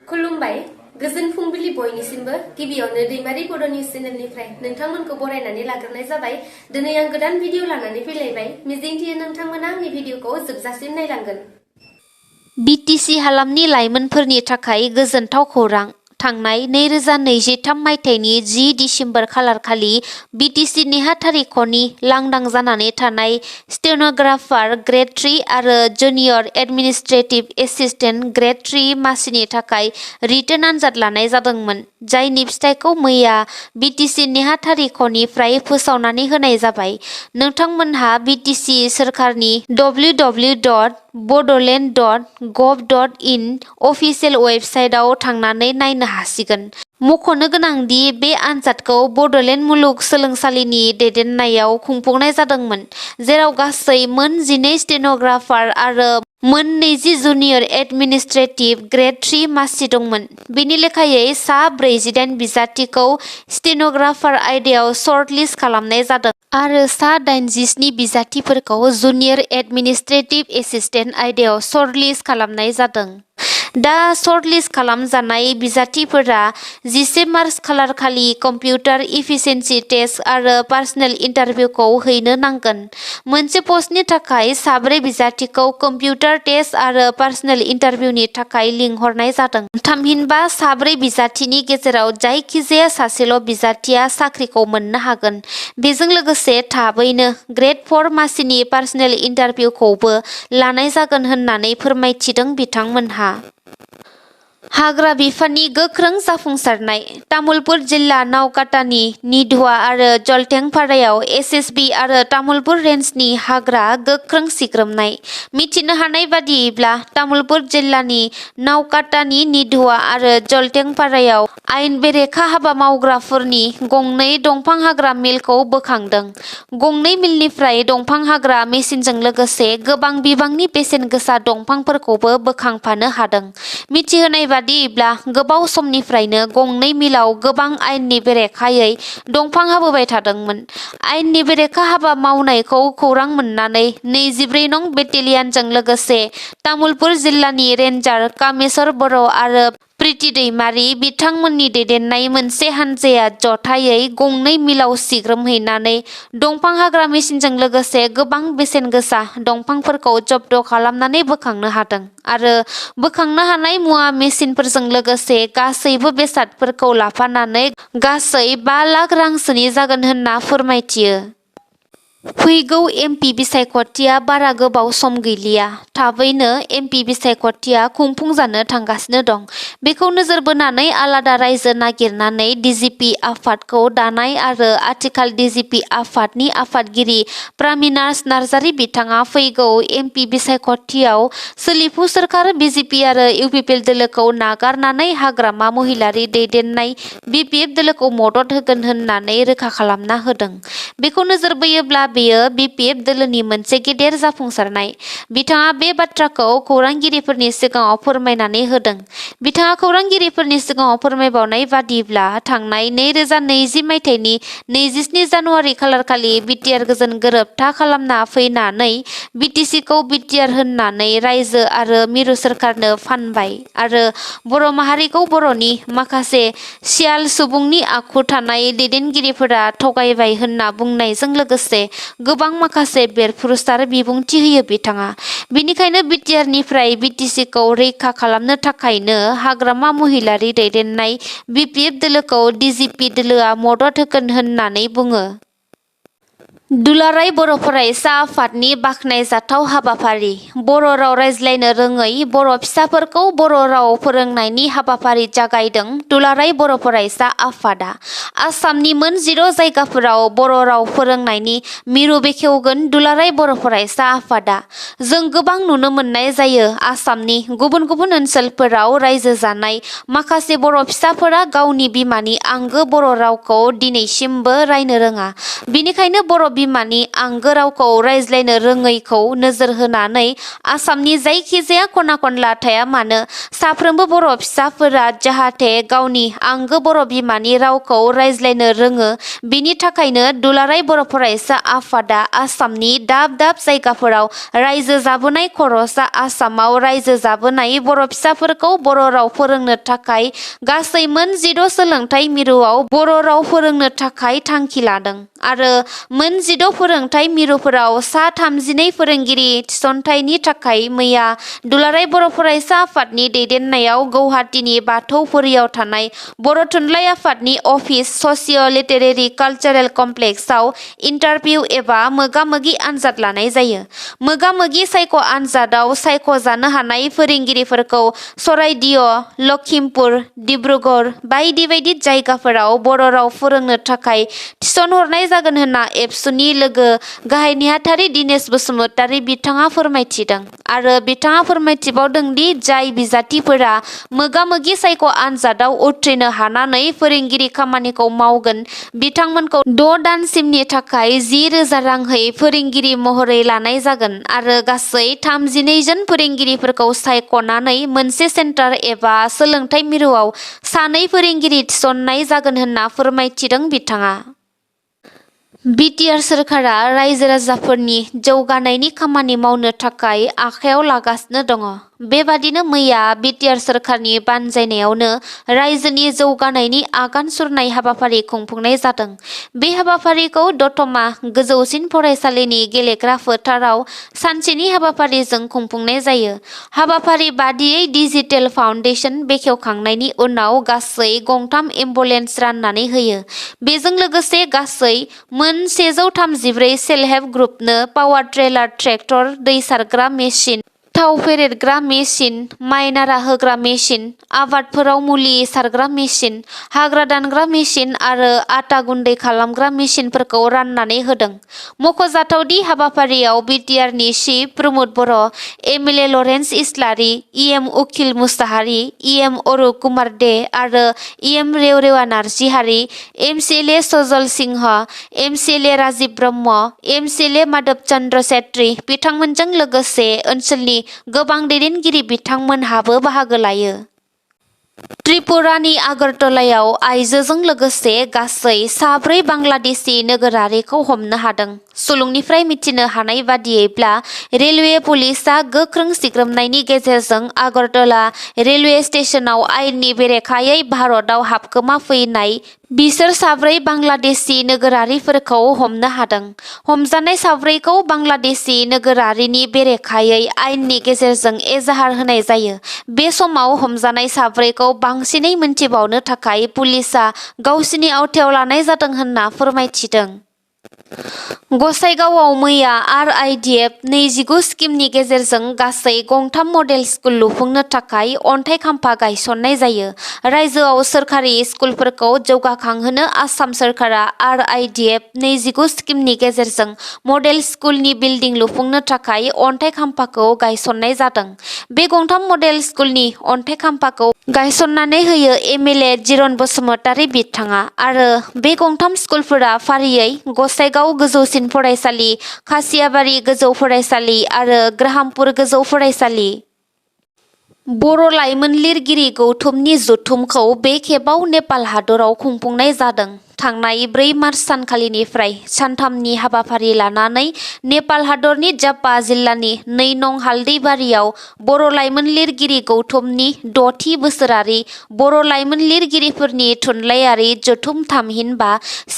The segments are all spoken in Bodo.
खुलुमबाय गोजोन फुंबिलि बयनिसिमबो गिबियावनो दैमारि बड' निउस चेनेलनिफ्राय नोंथांमोनखौ बरायनानै लाग्रोनाय जाबाय। दिनै आं गोदान भिडिअ लानानै फैलायबाय। मिजिंथियो नोंथांमोना आंनि भिडिअखौ जोबजासिम नायलांगोन। BTC हालामनि लाइमोनफोरनि थाखाय गोजोनथाव खौरां। थांनाय 2023 मायथाइनि 10 दिसेम्बर खालारखालि BTC नेहाथारि खनि लांदां जानानै थानाय स्टेन'ग्राफार ग्रेड 3 आरो जुनियर एडमिनिस्ट्रेटिभ एसिस्टेन्ट ग्रेड 3 मासिनि थाखाय रिटेन आनजाद लानाय जादोंमोन, जायनि फिथायखौ मैया BTC नेहाथारि खनिफ्राय फोसावनानै होनाय जाबाय। नोंथांमोनहा BTC सोरखारनि www.bodoland.gov.in अफिसियेल वेबसाइटआव थांनानै नायनो हासिगोन। मख'नो गोनांदि बे आनजादखौ बड'लेण्ड मुलुग सोलोंसालिनि दैदेननायाव खुंफुंनाय जादोंमोन, जेराव गासै मोन 12 स्टेन'ग्राफार आरो मोन 20 जुनियर एडमिनिस्ट्रेटिभ ग्रेड 3 मासि दंमोन। बेनि लेखायै सा 48 बिजाथिखौ स्टेन'ग्राफार आयदायाव सर्टलिस्ट खालामनाय जादों आरो सा 87 बिजाथिफोरखौ जुनियर एडमिनिस्ट्रेटिभ एसिस्टेन्ट आयदायाव सर्टलिस्ट खालामनाय जादों। दा सर्टलिस्ट खालामजानाय बिजाथिफोरा 11 मार्च खालारखालि कम्पिउटार इफिसिएन्सि टेस्ट आरो पार्सनेल इन्टारभिउखौ हैनो नांगोन। मोनसे पस्टनि थाखाय 4 बिजाथिखौ कम्पिउटार टेस्ट आरो पार्सनेल इन्टारभिउनि थाखाय लिंहरनाय जादों। थामहिनबा 4 बिजाथिनि गेजेराव जायखिजाया सासेल' बिजाथिया साख्रिखौ मोननो हागोन। बेजों लोगोसे थाबैनो ग्रेड 4 मासिनि पार्सनेल इन्टारभिउखौबो लानाय जागोन होननानै फोरमायथिदों बिथांमोनहा। हाग्रा बिफाननि गोख्रों जाफुंसारनाय। तामुलपुर जिल्ला नावकाटानि निधुवा आरो जलथेंपारायाव SSB आरो तामुलपुर रेन्जनि हाग्रा गोख्रों सिग्रोमनाय। मिथिनो हानाय बादियैब्ला तामुलपुर जिल्लानि नावकाटानि निधुवा आरो जलथेंपारायाव आयेन बेरेखा हाबा मावग्राफोरनि गंनै दंफां हाग्रा मिलखौ बोखांदों। गंनै मिलनिफ्राय दंफां हाग्रा मेसिनजों लोगोसे गोबां बिबांनि बेसेन गोसा दंफांफोरखौबो बोखांफानो हादों। मिथिहोनाय बादियैब्ला गोबाव समनिफ्रायनो गंनै मिलाव गोबां आयेननि बेरेखायै दंफां हाबोबाय थादोंमोन। आयेननि बेरेखा हाबा मावनायखौ खौरां मोननानै 24 नं बेटेलियानजों लोगोसे तामुलपुर जिल्लानि रेन्जार कामेस्वर बर' आरो प्रिति दैमारि बिथांमोननि दैदेननाय मोनसे हानजाया जथायै गंनै मिलाव सिग्रोमहैनानै दंफां हाग्रा मेसिनजों लोगोसे गोबां बेसेन गोसा दंफांफोरखौ जब्द खालामनानै बोखांनो हादों आरो बोखांनो हानाय मुवा मेसिनफोरजों लोगोसे गासैबो बेसादफोरखौ लाफानानै गासै 5 लाख रांसोनि जागोन होनना फोरमायथियो। फैगौ MP बिसायख'थिया बारा गोबाव सम गैलिया। थाबैनो MP बिसायख'थिया खुंफुंजानो थांगासिनो दं। बेखौ नोजोर बोनानै आलादा रायजो नागिरनानै DGP आफादखौ दानाय आरो आथिखाल DGP आफादनि आफादगिरि प्रामिनास नार्जारी बिथाङा फैगौ MP बिसायख'थियाव सोलिफु सोरखार BJP आरो UPPL दोलोखौ नागारनानै हाग्रामा महिलारि दैदेननाय BPF दोलोखौ मदद होगोन होननानै रोखा खालामना होदों। बेखौ नोजोर बोयोब्ला बेयो BPF दोलोनि मोनसे गेदेर जाफुंसारनाय। बिथाङा बे बाथ्राखौ खौरांगिरिफोरनि सिगाङाव फोरमायनानै होदों। बिथाङा खौरांगिरिफोरनि सिगाङाव फोरमायबावनाय बादिब्ला थांनाय 2020 मायथाइनि 27 जानुवारि खालारखालि BTR गोजोन गोरोबथा खालामना फैनानै BTC-खौ BTR होननानै रायजो आरो मिरु सोरखारनो फानबाय आरो बर' माहारिखौ बर'नि माखासे सियाल सुबुंनि आखु थानाय दैदेनगिरिफोरा थगायबाय होनना बुंनायजों लोगोसे गोबां माखासे बेरफ्रुसार बिबुंथि होयो बिथाङा। बेनिखायनो BTR-निफ्राय BTC-खौ रैखा खालामनो थाखायनो हाग्रामा महिलारि दैदेननाय BPF दोलोखौ DGP दोलोआ मदद होगोन होननानै बुङो। दुलाराय बर' फरायसा आफादनि बाख्नायजाथाव हाबाफारि। बर' राव रायज्लायनो रोङै बर' फिसाफोरखौ बर' राव फोरोंनायनि हाबाफारि जागायदों दुलाराय बर' फरायसा आफादा। आसामनि मोन 10 जायगाफोराव बर' राव फोरोंनायनि मिरु बेखेवगोन दुलाराय बर' फरायसा आफादा। जों गोबां नुनो मोननाय जायो आसामनि गुबुन गुबुन ओनसोलफोराव रायजो जानाय माखासे बर' फिसाफोरा गावनि बिमानि आंगो बर' रावखौ दिनैसिमबो रायनो रोङा। बेनिखायनो बर' बिमानि आंगो रावखौ रायज्लायनो रोङैखौ नोजोर होनानै आसामनि जायखिजाया खना खनला थाया मानो साफ्रोमबो बर' फिसाफोरा जाहाथे गावनि आंगो बर' बिमानि रावखौ रायज्लायनो रोङो, बिनि थाखायनो दुलाराय बर' फरायसा आफादा आसामनि दाब दाब जायगाफोराव रायजो जाबोनाय खर'सा आसामाव रायजो जाबोनाय बर' फिसाफोरखौ बर' राव फोरोंनो थाखाय गासै मोन 16 सोलोंथाइ मिरुआव बर' राव फोरोंनो थाखाय थांखि लादों आरो मोन 16 फोरोंथाइ मिरुफोराव सा 32 फोरोंगिरि थिसनथाइनि थाखाय मैया दुलाराय बर' फरायसा आफादनि दैदेननायाव गौहाटीनि बाथौफुरियाव थानाय बर' थुनलाइ आफादनि अफिस ससिय' लिटेरेरि कालचारेल कमप्लेक्सआव इन्टारभिउ एबा मोगा-मोगि आनजाद लानाय जायो। मोगा-मोगि सायख' आनजादाव सायख'जानो हानाय फोरोंगिरिफोरखौ सराइडिय, लखिमपुर, डिब्रुगड़ बायदि बायदि जायगाफोराव बर' राव फोरोंनो थाखाय थिसनहरनाय जागोन होनना एबसुनि लोगो गाहाय नेहाथारि दिनेश बसुमतारी बिथाङा फोरमायथिदों आरो बिथाङा फोरमायथिबावदों दि जाय बिजाथिफोरा मोगा-मोगि सायख' आनजादाव उथ्रिनो हानानै फोरोंगिरि खामानिखौ मावगोन बिथांमोनखौ 6 दानसिमनि थाखाय 10,000 रांहै फोरोंगिरि महरै लानाय जागोन आरो गासै 32 जन फोरोंगिरिफोरखौ सायख'नानै मोनसे सेन्टार एबा सोलोंथाइ मिरुआव 2 फोरोंगिरि थिसननाय जागोन होनना फोरमायथिदों बिथाङा। BTR सोरखारा रायजो राजाफोरनि जौगानायनि खामानि मावनो थाखाय आखायाव लागासिनो दङ। बेबादिनो मैया BTR सोरखारनि बानजायनायावनो रायजोनि जौगानायनि आगान सुरनाय हाबाफारि खुंफुंनाय जादों। बे हाबाफारिखौ दतमा गोजौसिन फरायसालिनि गेलेग्रा फोथाराव सानसेनि हाबाफारिजों खुंफुंनाय जायो। हाबाफारि बादियै डिजिटेल फाउन्डेसन बेखेवखांनायनि उनाव गासै गंथाम एम्बुलेन्स राननानै होयो। बेजों लोगोसे गासै मोन 134 सेल्फ हेल्प ग्रुपनो पावार ट्रेलार ट्रेक्टर, दै सारग्रा मेसिन, थाव फेरेदग्रा मेसिन, माइ नारा होग्रा मेसिन, आबादफोराव मुलि सारग्रा मेसिन, हाग्रा दानग्रा मेसिन आरो आटा गुन्दै खालामग्रा मेसिनफोरखौ राननानै होदों। मख'जाथावदि हाबाफारियाव BTRनि चिफ प्रमद बर', MLA लरेन्स इस्लारि, EM उखिल मुसाहारि, EM अरुप कुमार दे आरो EM रेवरेवा नार्जिहारि, MCLA सजल सिंह, MCLA राजिब ब्रह्म, MCLA माधव चन्द्र सेत्री बिथांमोनजों लोगोसे ओनसोलनि गोबां दैदेनगिरि बिथांमोनहाबो बाहागो लायो। त्रिपुरानि आगरतलायाव आइजोजों लोगोसे गासै 4 बांलादेशी नोगोरारिखौ हमनो हादों। सुलुंनिफ्राय मिथिनो हानाय बादियैब्ला रेलवे पुलिसआ गोख्रों सिग्रोमनायनि गेजेरजों आगरतला रेलवे स्टेशनाव आयेननि बेरेखायै भारतआव हाबखोमा फैनाय बिसोर 4 बांलादेशी नोगोरारिफोरखौ हमनो हादों। हमजानाय 4खौ बांलादेशी नोगोरारिनि बेरेखायै आयेननि गेजेरजों एजाहार होनाय जायो। बे समाव हमजानाय 4खौ बांसिनै मिन्थिबावनो थाखाय पुलिसआ गावसिनि आवथायाव लानाय जादों होनना फोरमायथिदों। गसाइगावआव मैया RIDF 29 स्किमनि गेजेरजों गासै गंथाम मडेल स्कुल लुफुंनो थाखाय अन्थाइ खाम्फा गायसननाय जायो। रायजोआव सोरखारि स्कुलफोरखौ जौगाखांहोनो आसाम सोरखारा RIDF 29 स्किमनि गेजेरजों मडेल स्कुलनि बिल्डिं लुफुंनो थाखाय अन्थाइ खाम्फाखौ गायसननाय जादों। बे गंथाम मडेल स्कुलनि अन्थाइ खाम्फाखौ गायसननानै होयो MLA जिरन बसुमतारी बिथाङा आरो बे गंथाम स्कुलफोरा फारियै गसाइगाव गोजौसिन फरायसालि, खासियाबारि गोजौ फरायसालि आरो ग्राहामपुर गोजौ फरायसालि। बर' लाइमोन लिरगिरि गौथुमनि जथुमखौ बे खेबाव नेपाल हादराव खुंफुंनाय जादों। थांनाय 4 मार्च सानखालिनिफ्राय सानथामनि हाबाफारि लानानै नेपाल हादरनि जाप्पा जिल्लानि 2 नं हालदैबारियाव बर' लाइमोन लिरगिरि गौथुमनि 6थि बोसोरारि बर' लाइमोन लिरगिरिफोरनि थुनलाइयारि जथुम थामहिनबा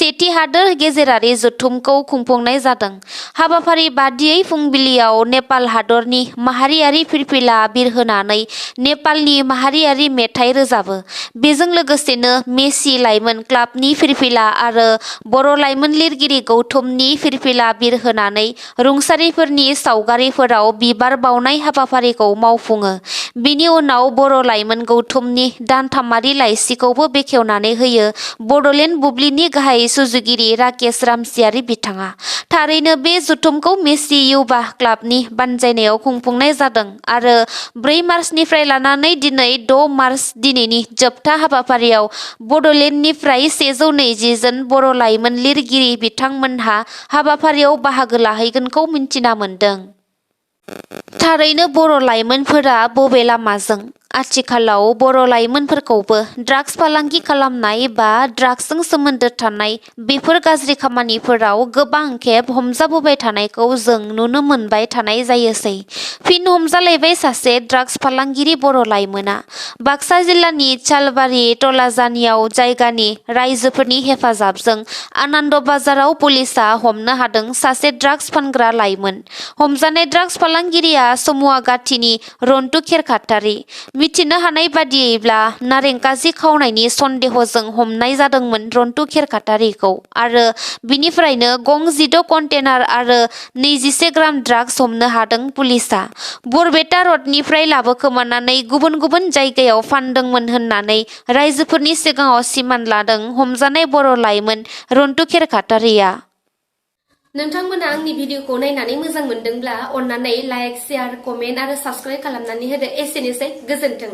1थि हादोर गेजेरारि जथुमखौ खुंफुंनाय जादों। हाबाफारि बादियै फुंबिलियाव नेपाल हादरनि माहारियारि फिरफिला बिरहोनानै नेपालनि माहारियारि मेथाइ रोजाबो। बेजों लोगोसेनो मेसि लाइमोन क्लाबनि फिरफिला आरो बर' लाइमोन लिरगिरि गौथुमनि फिरफिला बिरहोनानै रुंसारिफोरनि सावगारिफोराव बिबार बावनाय हाबाफारिखौ मावफुङो। बिनि उनाव बर' लाइमोन गौथुमनि दानथामारि लाइसिखौबो बेखेवनानै होयो बड'लेण्ड बुब्लिनि गाहाय सुजुगिरि राकेश रामसियारि बिथाङा। थारैनो बे जथुमखौ मेसि युवा क्लाबनि बानजायनायाव खुंफुंनाय जादों आरो 4 मार्चनिफ्राय लानानै दिनै 6 मार्च दिनैनि जोबथा हाबाफारियाव बड'लेण्डनिफ्राय 120 जन बर' लाइमोन लिरगिरि बिथांमोनहा हाबाफारियाव बाहागो लाहैगोनखौ मिन्थिना मोन्दों। थारैनो बर' लाइमोनफोरा बबे लामाजों? आथिखालाव बर' लाइमोनफोरखौबो ड्राग्स फालांगि खालामनाय बा ड्राग्सजों सोमोन्दो थानाय बेफोर गाज्रि खामानिफोराव गोबां खेब हमजाबोबाय थानायखौ जों नुनो मोनबाय थानाय जायोसै। फिन हमजालायबाय सासे ड्राग्स फालांगिरि बर' लाइमोना। बाक्सा जिल्लानि सालबारि तलाजानियाव जायगानि राइजोफोरनि हेफाजाबजों आनन्द बाजाराव पुलिसा हमनो हादों सासे ड्राग्स फानग्रा लाइमोन। हमजानाय ड्राग्स फालांगिरिया समुवागाथिनि रन्टु खेरखातारि। मिथिनो हानाय बादियैब्ला नारें काजि खावनायनि सन्देहजों हमनाय जादोंमोन रन्टु खेरखातारिखौ आरो बिनिफ्रायनो गं 16 कन्टेनार आरो 21 ग्राम ड्राग्स हमनो हादों पुलिसा। बरपेटा रडनिफ्राय लाबोखोमानानै गुबुन गुबुन जायगायाव फानदोंमोन होननानै राइजोफोरनि सिगाङाव सिमान लादों हमजानाय बर' लाइमोन रन्टु खेरखातारिया। नोंथांमोना आंनि भिडिअखौ नायनानै मोजां मोनदोंब्ला अन्नानै लाइक, शेयार, कमेन्ट आरो साबस्क्राइब खालामनानै होदो। एसेनोसै, गोजोन्थों।